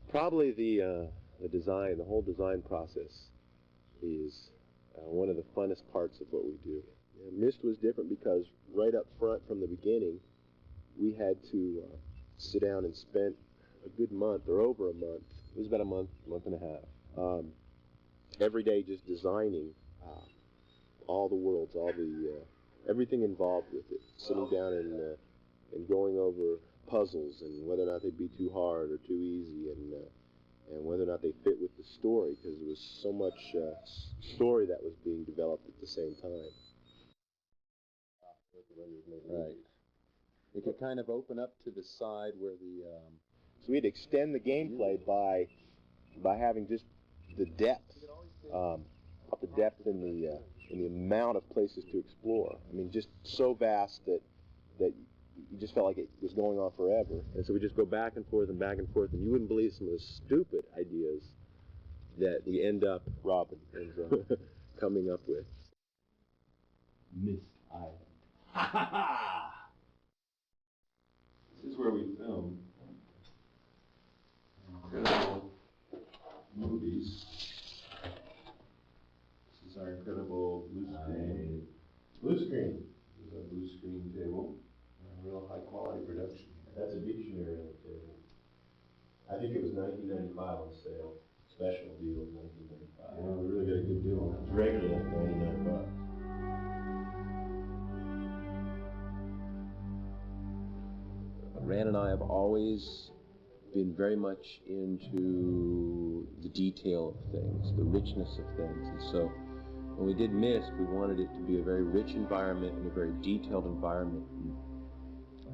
Probably the design, the whole design process is one of the funnest parts of what we do. Yeah, Myst was different because right up front from the beginning, we had to sit down and spend a good month or over a month. It was about a month and a half. Every day just designing all the worlds, all the everything involved with it. Sitting down and going over puzzles and whether or not they'd be too hard or too easy, and whether or not they fit with the story, because there was so much story that was being developed at the same time. Right. It could kind of open up to the side where the so we'd extend the gameplay by having just the depth, the depth in the amount of places to explore. I mean, just so vast that you just felt like it was going on forever. And so we just go back and forth, and you wouldn't believe some of the stupid ideas that we end up, Robin ends up coming up with. Myst Island. Ha ha ha! This is where we film incredible movies. This is our incredible blue screen. Blue screen. This is our blue screen table. A real high quality production. That's a dictionary on the table. I think it was $19.95 on sale. Special deal, $19.95. Yeah, we really got a good deal on it. It's regular like $99. Rand and I have always been very much into the detail of things, the richness of things, and so when we did Myst, we wanted it to be a very rich environment and a very detailed environment. And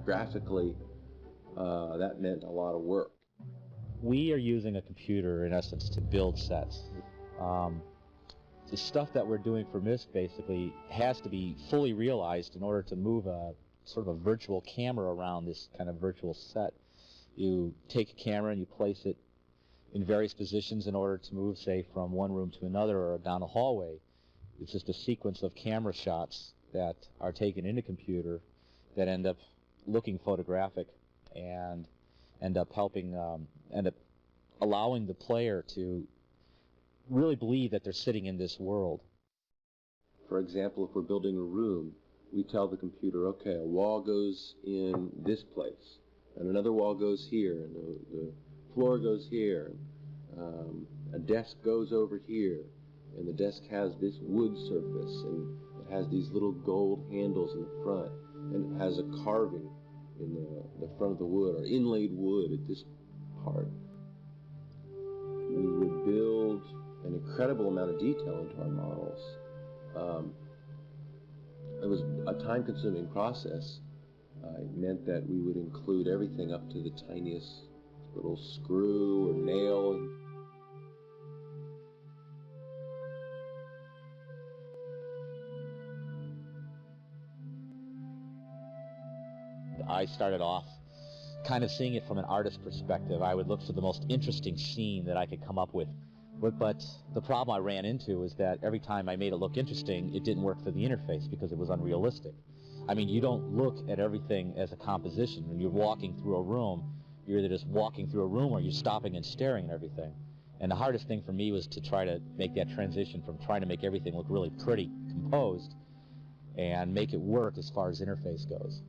graphically, that meant a lot of work. We are using a computer, in essence, to build sets. The stuff that we're doing for Myst basically has to be fully realized in order to move a sort of a virtual camera around this kind of virtual set. You take a camera and you place it in various positions in order to move, say, from one room to another or down a hallway. It's just a sequence of camera shots that are taken in a computer that end up looking photographic and end up allowing the player to really believe that they're sitting in this world. For example, if we're building a room, we tell the computer, okay, a wall goes in this place, and another wall goes here, and the floor goes here, a desk goes over here, and the desk has this wood surface, and it has these little gold handles in the front, and it has a carving in the front of the wood, or inlaid wood at this part. We would build an incredible amount of detail into our models. It was a time-consuming process. It meant that we would include everything up to the tiniest little screw or nail. I started off kind of seeing it from an artist's perspective. I would look for the most interesting scene that I could come up with. But the problem I ran into is that every time I made it look interesting, it didn't work for the interface because it was unrealistic. I mean, you don't look at everything as a composition. When you're walking through a room, you're either just walking through a room or you're stopping and staring at everything. And the hardest thing for me was to try to make that transition from trying to make everything look really pretty, composed, and make it work as far as interface goes.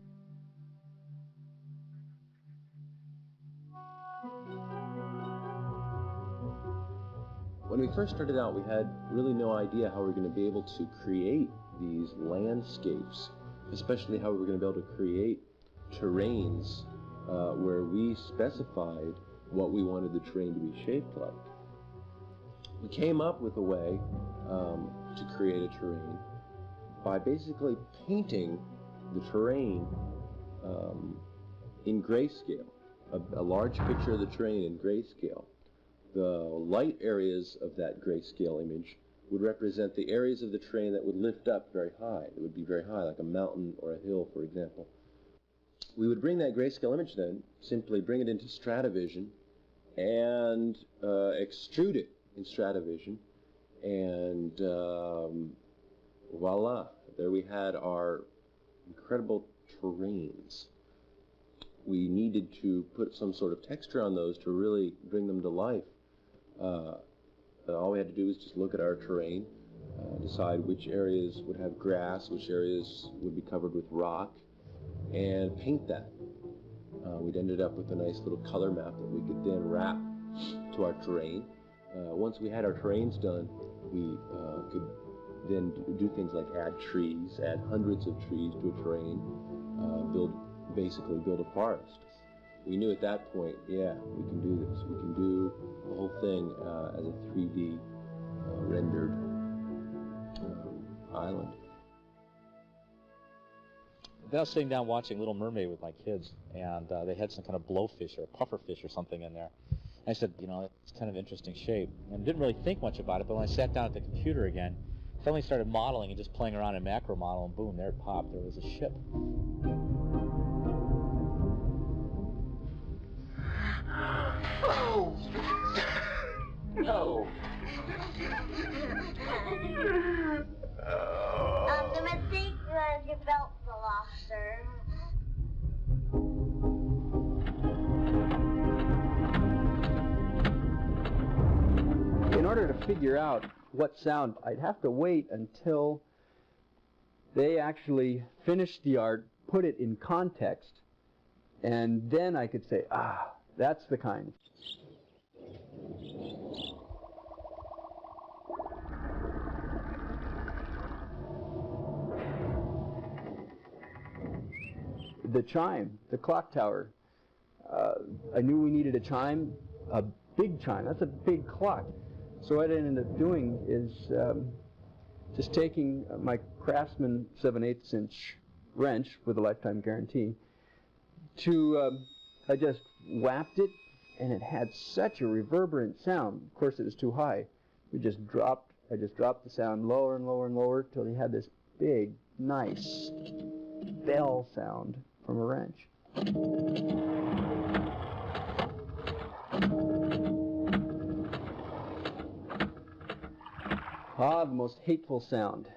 When we first started out, we had really no idea how we were going to be able to create these landscapes, especially how we were going to be able to create terrains where we specified what we wanted the terrain to be shaped like. We came up with a way to create a terrain by basically painting the terrain in grayscale, a large picture of the terrain in grayscale. The light areas of that grayscale image would represent the areas of the terrain that would lift up very high. It would be very high, like a mountain or a hill, for example. We would bring that grayscale image then, simply bring it into Stratavision and extrude it in Stratavision, and voila, there we had our incredible terrains. we needed to put some sort of texture on those to really bring them to life. All we had to do was just look at our terrain, decide which areas would have grass, which areas would be covered with rock, and paint that. We'd ended up with a nice little color map that we could then wrap to our terrain. Once we had our terrains done, we could then do things like add trees, add hundreds of trees to a terrain, basically build a forest. We knew at that point, yeah, we can do this. We can do the whole thing as a 3D rendered island. I was sitting down watching Little Mermaid with my kids, and they had some kind of blowfish or a pufferfish or something in there. And I said, you know, it's kind of interesting shape. And didn't really think much about it, but when I sat down at the computer again, suddenly started modeling and just playing around in macro model, and boom, there it popped. There was a ship. Oh! No! The mistake was your belt fell off, sir. In order to figure out what sound, I'd have to wait until they actually finished the art, put it in context, and then I could say, ah, that's the kind. The chime, the clock tower. I knew we needed a chime, a big chime. That's a big clock. So what I ended up doing is just taking my Craftsman 7/8 inch wrench with a lifetime guarantee I just whapped it, and it had such a reverberant sound. Of course, it was too high. I just dropped the sound lower and lower and lower till you had this big, nice bell sound from a wrench. Ah, the most hateful sound.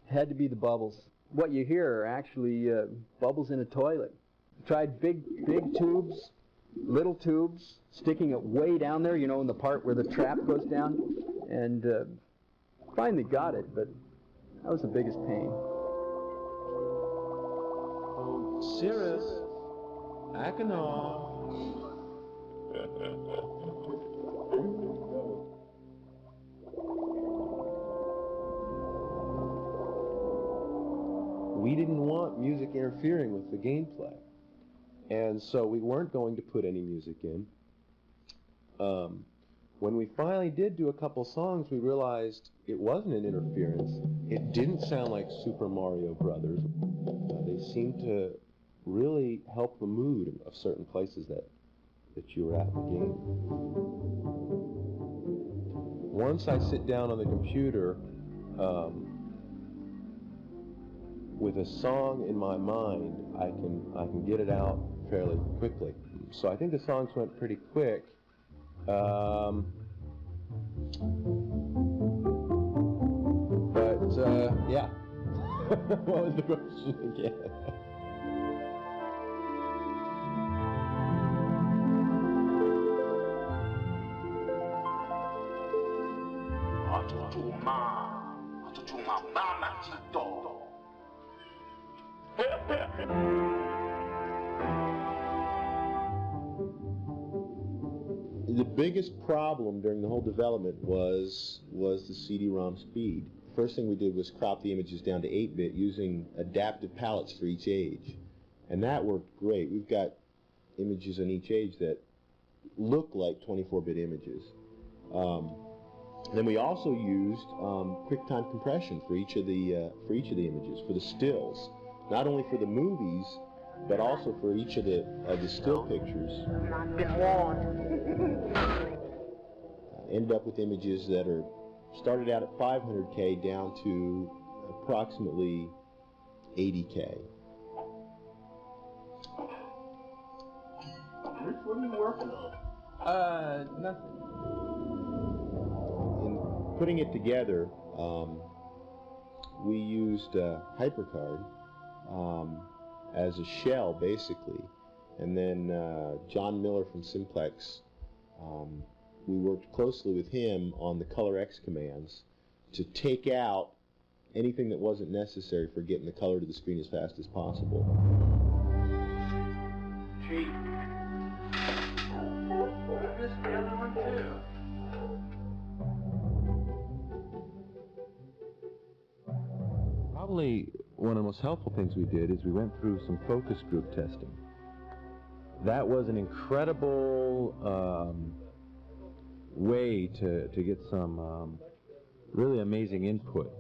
Had to be the bubbles. What you hear are actually bubbles in a toilet. Tried big tubes, little tubes, sticking it way down there, you know, in the part where the trap goes down, and finally got it, but that was the biggest pain. Oh, Cirrus, Achenaw. We didn't want music interfering with the gameplay, and so we weren't going to put any music in. When we finally did do a couple songs, we realized it wasn't an interference. It didn't sound like Super Mario Brothers. They seemed to really help the mood of certain places that you were at in the game. Once I sit down on the computer with a song in my mind, I can get it out fairly quickly. So I think the songs went pretty quick. But yeah. What was the question again? The biggest problem during the whole development was the CD-ROM speed. First thing we did was crop the images down to 8-bit using adaptive palettes for each age. And that worked great. We've got images on each age that look like 24-bit images. Then we also used QuickTime compression for each of the images, for the stills, not only for the movies, but also for each of the still pictures. Ended up with images that are started out at 500K down to approximately 80K. Rich, what are you working on? Nothing. In putting it together, we used HyperCard, as a shell, basically. And then John Miller from Simplex, we worked closely with him on the Color X commands to take out anything that wasn't necessary for getting the color to the screen as fast as possible. Cheat. I missed the other one too. Probably one of the most helpful things we did is we went through some focus group testing. That was an incredible way to get some really amazing input.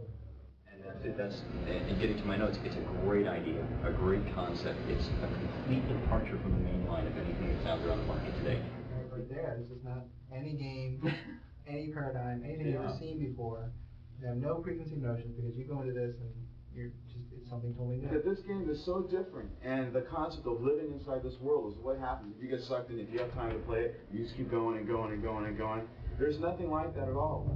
And that's in getting to my notes, it's a great idea, a great concept. It's a complete departure from the main line of anything that's out there on the market today. Right there, this is not any game, any paradigm, anything you've ever seen before. You have no preconceived notions because you go into this and it's something totally new. This game is so different, and the concept of living inside this world is what happens. If you get sucked in, if you have time to play it, you just keep going and going and going and going. There's nothing like that at all.